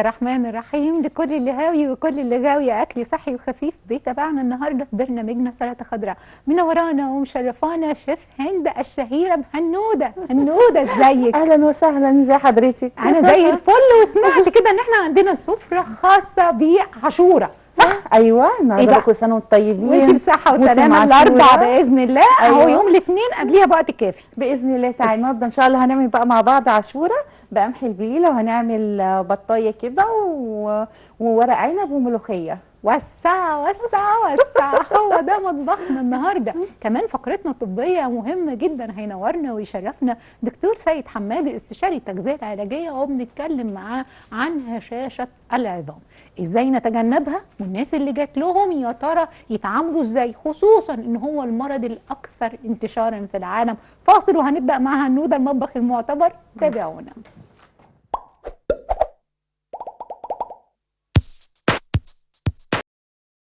الرحمن الرحيم لكل اللي هاوي وكل اللي غاوي اكل صحي وخفيف بيتابعنا النهارده في برنامجنا سلطه خضراء. منورانا ومشرفانا شيف هند الشهيره بهنوده. هنوده ازيك؟ اهلا وسهلا، ازي حضرتك؟ انا زي الفل. وسمعت كده ان احنا عندنا سفره خاصه بعاشوره، صح؟ ايوه، النهارده بقى؟ كل سنه وانتم طيبين وانتي بصحه موسم وسلامه عاشوراء. الاربع باذن الله. اهو أيوة. يوم الاثنين قبليها بوقت كافي باذن الله. تعالي النهارده ان شاء الله هنعمل بقى مع بعض عاشوراء بقمح البليله، وهنعمل بطايه كده وورق عنب وملوخيه. وسع وسع وسع. هو ده مطبخنا النهارده. كمان فقرتنا الطبيه مهمه جدا، هينورنا ويشرفنا دكتور سيد حمادي استشاري التغذيه العلاجيه، وبنتكلم معاه عن هشاشه العظام، ازاي نتجنبها، والناس اللي جات لهم يا ترى يتعاملوا ازاي، خصوصا ان هو المرض الاكثر انتشارا في العالم. فاصل وهنبدا مع هنوده المطبخ المعتبر. تابعونا.